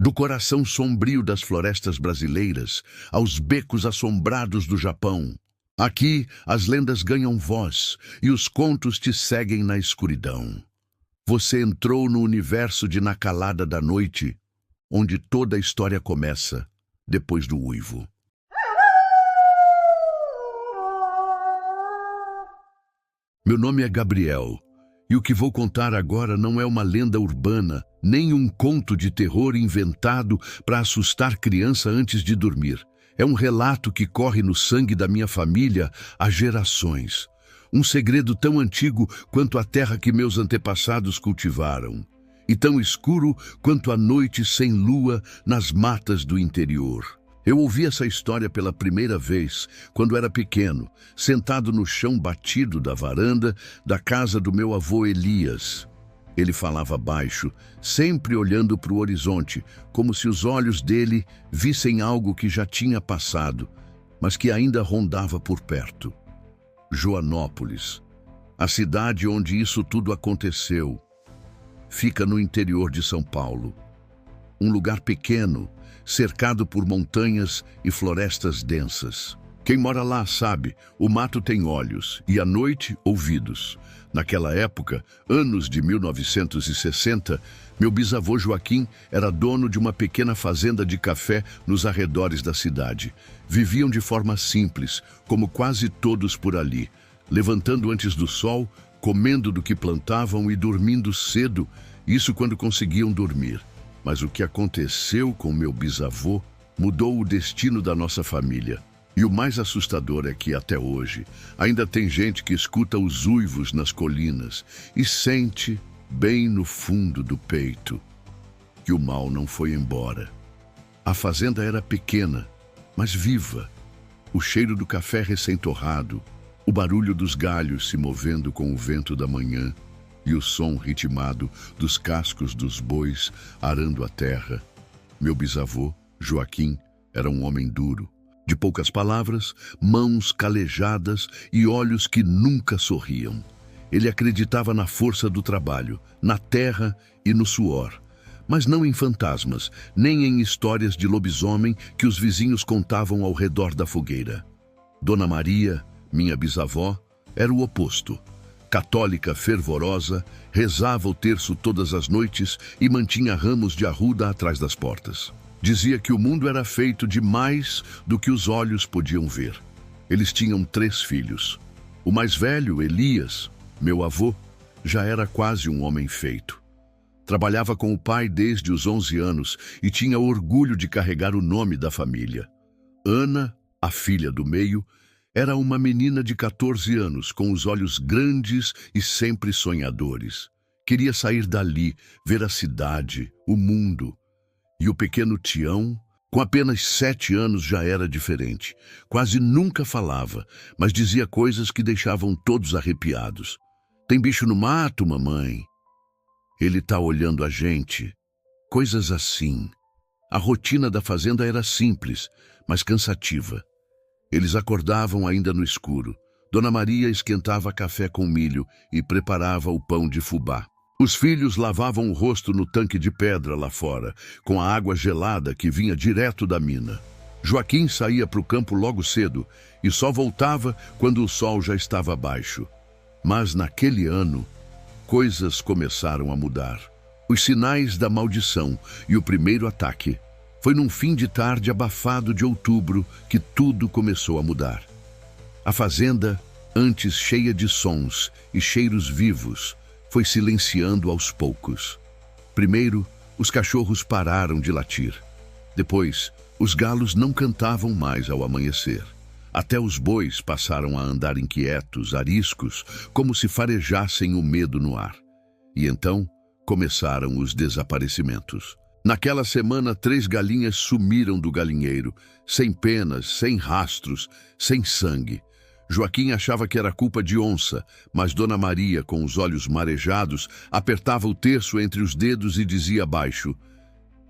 Do coração sombrio das florestas brasileiras aos becos assombrados do Japão. Aqui as lendas ganham voz e os contos te seguem na escuridão. Você entrou no universo de Na Calada da Noite, onde toda a história começa depois do uivo. Meu nome é Gabriel, e o que vou contar agora não é uma lenda urbana, nem um conto de terror inventado para assustar criança antes de dormir. É um relato que corre no sangue da minha família há gerações. Um segredo tão antigo quanto a terra que meus antepassados cultivaram, e tão escuro quanto a noite sem lua nas matas do interior. Eu ouvi essa história pela primeira vez quando era pequeno, sentado no chão batido da varanda da casa do meu avô Elias. Ele falava baixo, sempre olhando para o horizonte, como se os olhos dele vissem algo que já tinha passado, mas que ainda rondava por perto. Joanópolis, a cidade onde isso tudo aconteceu, fica no interior de São Paulo. Um lugar pequeno, cercado por montanhas e florestas densas. Quem mora lá sabe, o mato tem olhos e à noite ouvidos. Naquela época, anos de 1960, meu bisavô Joaquim era dono de uma pequena fazenda de café nos arredores da cidade. Viviam de forma simples, como quase todos por ali, levantando antes do sol, comendo do que plantavam e dormindo cedo, isso quando conseguiam dormir. Mas o que aconteceu com meu bisavô mudou o destino da nossa família. E o mais assustador é que, até hoje, ainda tem gente que escuta os uivos nas colinas e sente, bem no fundo do peito, que o mal não foi embora. A fazenda era pequena, mas viva. O cheiro do café recém-torrado, o barulho dos galhos se movendo com o vento da manhã, e o som ritmado dos cascos dos bois arando a terra. Meu bisavô, Joaquim, era um homem duro, de poucas palavras, mãos calejadas e olhos que nunca sorriam. Ele acreditava na força do trabalho, na terra e no suor, mas não em fantasmas, nem em histórias de lobisomem que os vizinhos contavam ao redor da fogueira. Dona Maria, minha bisavó, era o oposto. Católica fervorosa, rezava o terço todas as noites e mantinha ramos de arruda atrás das portas. Dizia que o mundo era feito de mais do que os olhos podiam ver. Eles tinham 3 filhos. O mais velho, Elias, meu avô, já era quase um homem feito. Trabalhava com o pai desde os 11 anos e tinha orgulho de carregar o nome da família. Ana, a filha do meio, era uma menina de 14 anos, com os olhos grandes e sempre sonhadores. Queria sair dali, ver a cidade, o mundo. E o pequeno Tião, com apenas 7 anos, já era diferente. Quase nunca falava, mas dizia coisas que deixavam todos arrepiados. Tem bicho no mato, mamãe? Ele tá olhando a gente. Coisas assim. A rotina da fazenda era simples, mas cansativa. Eles acordavam ainda no escuro. Dona Maria esquentava café com milho e preparava o pão de fubá. Os filhos lavavam o rosto no tanque de pedra lá fora, com a água gelada que vinha direto da mina. Joaquim saía para o campo logo cedo e só voltava quando o sol já estava baixo. Mas naquele ano, coisas começaram a mudar. Os sinais da maldição e o primeiro ataque. Foi num fim de tarde abafado de outubro que tudo começou a mudar. A fazenda, antes cheia de sons e cheiros vivos, foi silenciando aos poucos. Primeiro, os cachorros pararam de latir. Depois, os galos não cantavam mais ao amanhecer. Até os bois passaram a andar inquietos, ariscos, como se farejassem o medo no ar. E então, começaram os desaparecimentos. Naquela semana, 3 galinhas sumiram do galinheiro, sem penas, sem rastros, sem sangue. Joaquim achava que era culpa de onça, mas Dona Maria, com os olhos marejados, apertava o terço entre os dedos e dizia baixo: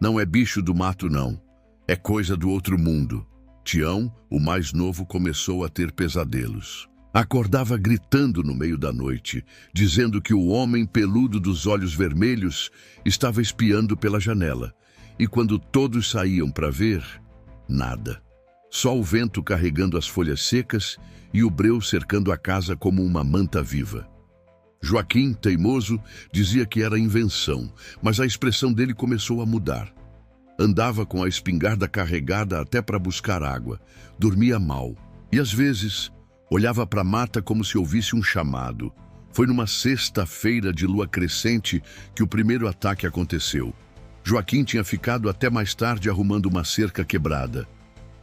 "Não é bicho do mato, não. É coisa do outro mundo." Tião, o mais novo, começou a ter pesadelos. Acordava gritando no meio da noite, dizendo que o homem peludo dos olhos vermelhos estava espiando pela janela. E quando todos saíam para ver, nada. Só o vento carregando as folhas secas e o breu cercando a casa como uma manta viva. Joaquim, teimoso, dizia que era invenção, mas a expressão dele começou a mudar. Andava com a espingarda carregada até para buscar água, dormia mal e, às vezes, olhava para a mata como se ouvisse um chamado. Foi numa sexta-feira de lua crescente que o primeiro ataque aconteceu. Joaquim tinha ficado até mais tarde arrumando uma cerca quebrada.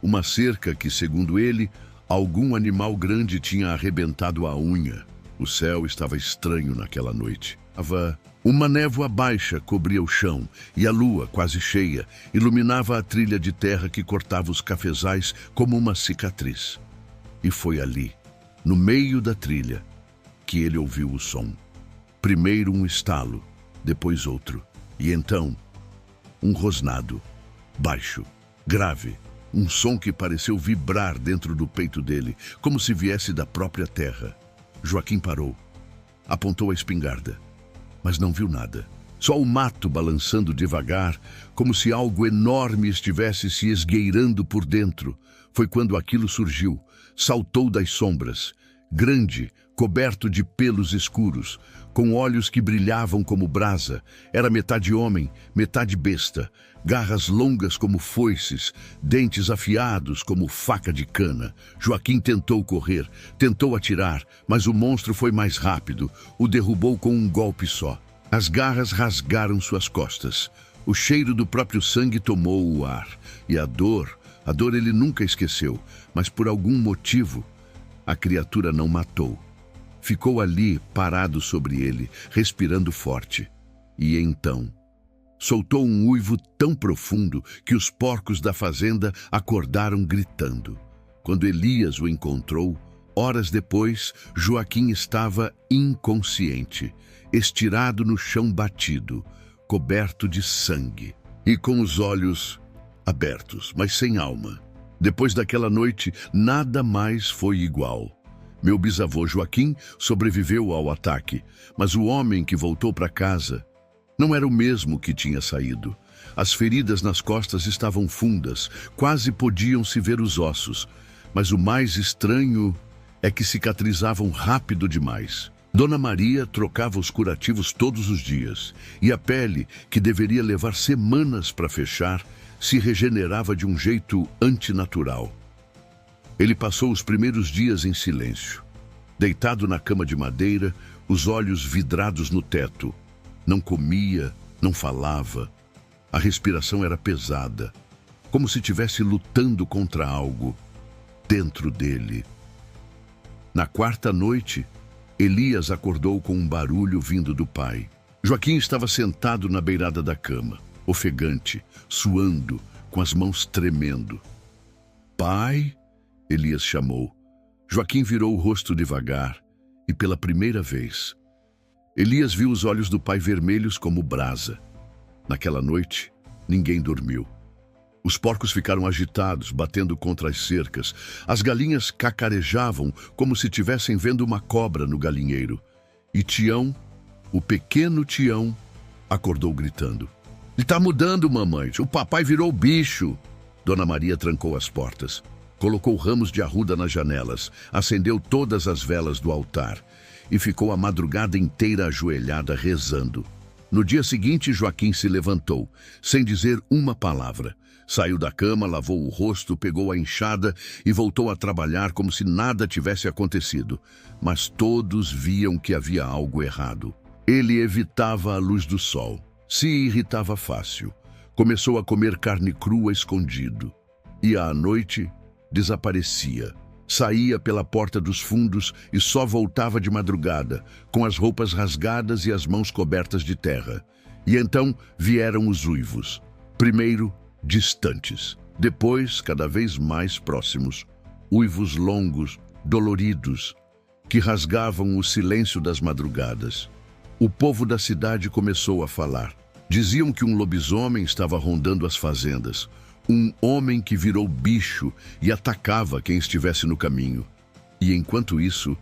Uma cerca que, segundo ele, algum animal grande tinha arrebentado a unha. O céu estava estranho naquela noite. Uma névoa baixa cobria o chão e a lua, quase cheia, iluminava a trilha de terra que cortava os cafezais como uma cicatriz. E foi ali, no meio da trilha, que ele ouviu o som. Primeiro um estalo, depois outro, e então um rosnado, baixo, grave, um som que pareceu vibrar dentro do peito dele, como se viesse da própria terra. Joaquim parou, apontou a espingarda, mas não viu nada. Só o mato balançando devagar, como se algo enorme estivesse se esgueirando por dentro. Foi quando aquilo surgiu, saltou das sombras, grande, coberto de pelos escuros, com olhos que brilhavam como brasa. Era metade homem, metade besta, garras longas como foices, dentes afiados como faca de cana. Joaquim tentou correr, tentou atirar, mas o monstro foi mais rápido, o derrubou com um golpe só. As garras rasgaram suas costas. O cheiro do próprio sangue tomou o ar. E a dor ele nunca esqueceu, mas por algum motivo, a criatura não matou. Ficou ali, parado sobre ele, respirando forte. E então, soltou um uivo tão profundo que os porcos da fazenda acordaram gritando. Quando Elias o encontrou, horas depois, Joaquim estava inconsciente, estirado no chão batido, coberto de sangue e com os olhos abertos, mas sem alma. Depois daquela noite, nada mais foi igual. Meu bisavô Joaquim sobreviveu ao ataque, mas o homem que voltou para casa não era o mesmo que tinha saído. As feridas nas costas estavam fundas, quase podiam-se ver os ossos, mas o mais estranho é que cicatrizavam rápido demais. Dona Maria trocava os curativos todos os dias, e a pele, que deveria levar semanas para fechar, se regenerava de um jeito antinatural. Ele passou os primeiros dias em silêncio, deitado na cama de madeira, os olhos vidrados no teto. Não comia, não falava. A respiração era pesada, como se estivesse lutando contra algo dentro dele. Na quarta noite, Elias acordou com um barulho vindo do pai. Joaquim estava sentado na beirada da cama, ofegante, suando, com as mãos tremendo. "Pai?" Elias chamou. Joaquim virou o rosto devagar e, pela primeira vez, Elias viu os olhos do pai vermelhos como brasa. Naquela noite, ninguém dormiu. Os porcos ficaram agitados, batendo contra as cercas. As galinhas cacarejavam como se estivessem vendo uma cobra no galinheiro. E Tião, o pequeno Tião, acordou gritando. "Ele está mudando, mamãe. O papai virou bicho." Dona Maria trancou as portas. Colocou ramos de arruda nas janelas, acendeu todas as velas do altar e ficou a madrugada inteira ajoelhada rezando. No dia seguinte, Joaquim se levantou, sem dizer uma palavra. Saiu da cama, lavou o rosto, pegou a enxada e voltou a trabalhar como se nada tivesse acontecido. Mas todos viam que havia algo errado. Ele evitava a luz do sol, se irritava fácil, começou a comer carne crua escondido. E à noite, desaparecia. Saía pela porta dos fundos e só voltava de madrugada, com as roupas rasgadas e as mãos cobertas de terra. E então vieram os uivos. Primeiro, distantes. Depois, cada vez mais próximos. Uivos longos, doloridos, que rasgavam o silêncio das madrugadas. O povo da cidade começou a falar. Diziam que um lobisomem estava rondando as fazendas. Um homem que virou bicho e atacava quem estivesse no caminho. E enquanto isso,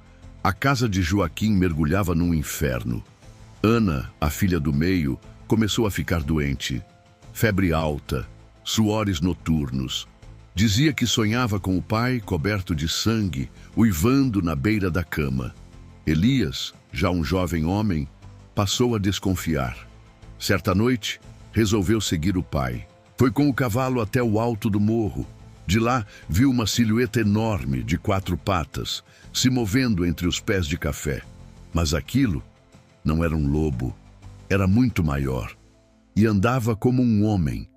a casa de Joaquim mergulhava num inferno. Ana, a filha do meio, começou a ficar doente. febre alta, suores noturnos. Dizia que sonhava com o pai coberto de sangue, uivando na beira da cama. Elias, já um jovem homem, passou a desconfiar. Certa noite, resolveu seguir o pai. Foi com o cavalo até o alto do morro. De lá, viu uma silhueta enorme de 4 patas, se movendo entre os pés de café. Mas aquilo não era um lobo, era muito maior, e andava como um homem.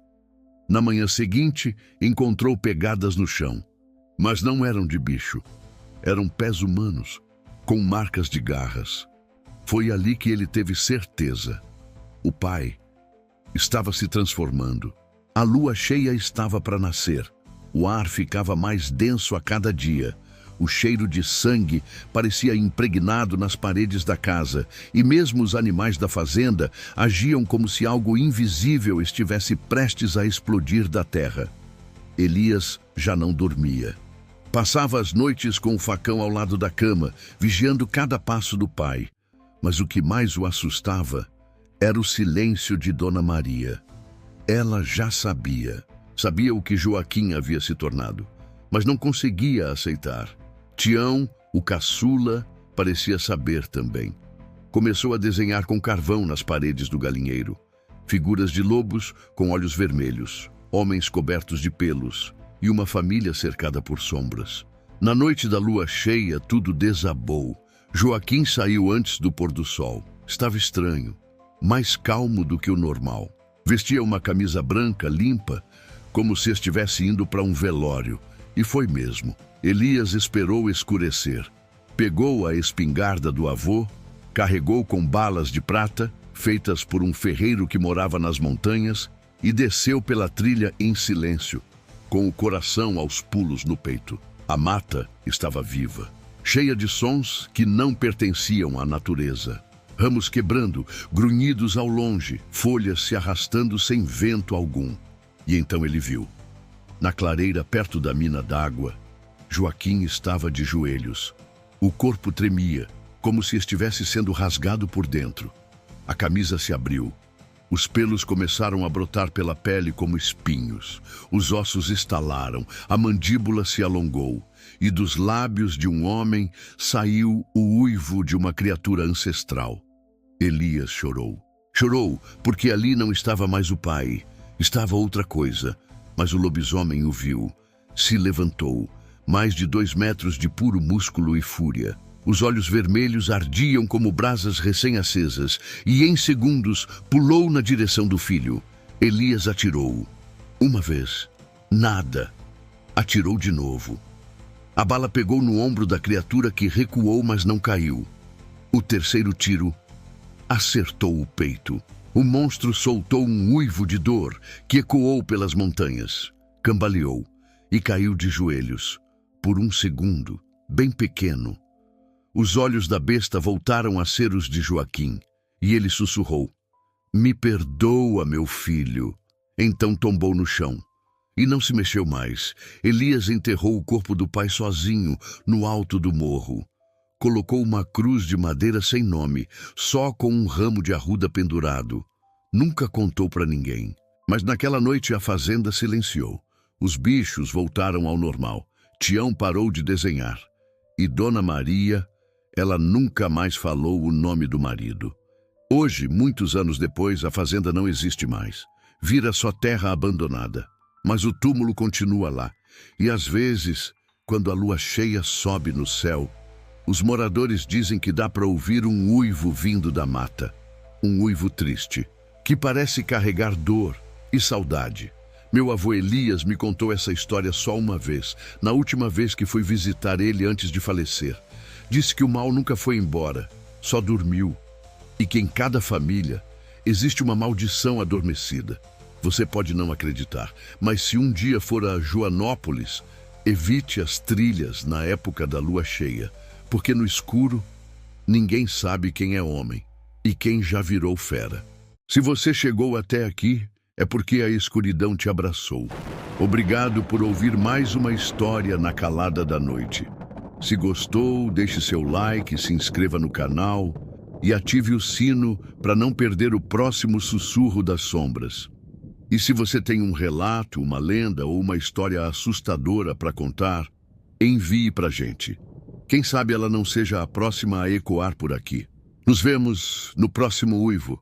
Na manhã seguinte, encontrou pegadas no chão, mas não eram de bicho. Eram pés humanos, com marcas de garras. Foi ali que ele teve certeza. O pai estava se transformando. A lua cheia estava para nascer. O ar ficava mais denso a cada dia. O cheiro de sangue parecia impregnado nas paredes da casa, e mesmo os animais da fazenda agiam como se algo invisível estivesse prestes a explodir da terra. Elias já não dormia. Passava as noites com o facão ao lado da cama, vigiando cada passo do pai. Mas o que mais o assustava era o silêncio de Dona Maria. Ela já sabia o que Joaquim havia se tornado, mas não conseguia aceitar. Tião, o caçula, parecia saber também. Começou a desenhar com carvão nas paredes do galinheiro. Figuras de lobos com olhos vermelhos, homens cobertos de pelos e uma família cercada por sombras. Na noite da lua cheia, tudo desabou. Joaquim saiu antes do pôr do sol. Estava estranho, mais calmo do que o normal. Vestia uma camisa branca, limpa, como se estivesse indo para um velório. E foi mesmo. Elias esperou escurecer. Pegou a espingarda do avô, carregou com balas de prata, feitas por um ferreiro que morava nas montanhas, e desceu pela trilha em silêncio, com o coração aos pulos no peito. A mata estava viva, cheia de sons que não pertenciam à natureza. Ramos quebrando, grunhidos ao longe, folhas se arrastando sem vento algum. E então ele viu. Na clareira perto da mina d'água, Joaquim estava de joelhos. O corpo tremia, como se estivesse sendo rasgado por dentro. A camisa se abriu. Os pelos começaram a brotar pela pele como espinhos. Os ossos estalaram, a mandíbula se alongou. E dos lábios de um homem saiu o uivo de uma criatura ancestral. Elias chorou. Chorou porque ali não estava mais o pai. Estava outra coisa. Mas o lobisomem o viu. Se levantou. Mais de 2 metros de puro músculo e fúria. Os olhos vermelhos ardiam como brasas recém-acesas, e em segundos pulou na direção do filho. Elias atirou. Uma vez. Nada. Atirou de novo. A bala pegou no ombro da criatura, que recuou, mas não caiu. O terceiro tiro acertou o peito. O monstro soltou um uivo de dor que ecoou pelas montanhas. Cambaleou e caiu de joelhos. Por um segundo, bem pequeno, os olhos da besta voltaram a ser os de Joaquim, e ele sussurrou: "Me perdoa, meu filho." Então tombou no chão, e não se mexeu mais. Elias enterrou o corpo do pai sozinho, no alto do morro. Colocou uma cruz de madeira sem nome, só com um ramo de arruda pendurado. Nunca contou para ninguém. Mas naquela noite a fazenda silenciou. Os bichos voltaram ao normal. Tião parou de desenhar. E Dona Maria, ela nunca mais falou o nome do marido. Hoje, muitos anos depois, a fazenda não existe mais. Vira só terra abandonada. Mas o túmulo continua lá. E às vezes, quando a lua cheia sobe no céu, os moradores dizem que dá para ouvir um uivo vindo da mata. Um uivo triste, que parece carregar dor e saudade. Meu avô Elias me contou essa história só uma vez, na última vez que fui visitar ele antes de falecer. Disse que o mal nunca foi embora, só dormiu. E que em cada família existe uma maldição adormecida. Você pode não acreditar, mas se um dia for a Joanópolis, evite as trilhas na época da lua cheia, porque no escuro ninguém sabe quem é homem e quem já virou fera. Se você chegou até aqui, é porque a escuridão te abraçou. Obrigado por ouvir mais uma história na calada da noite. Se gostou, deixe seu like, se inscreva no canal e ative o sino para não perder o próximo sussurro das sombras. E se você tem um relato, uma lenda ou uma história assustadora para contar, envie para a gente. Quem sabe ela não seja a próxima a ecoar por aqui. Nos vemos no próximo Uivo.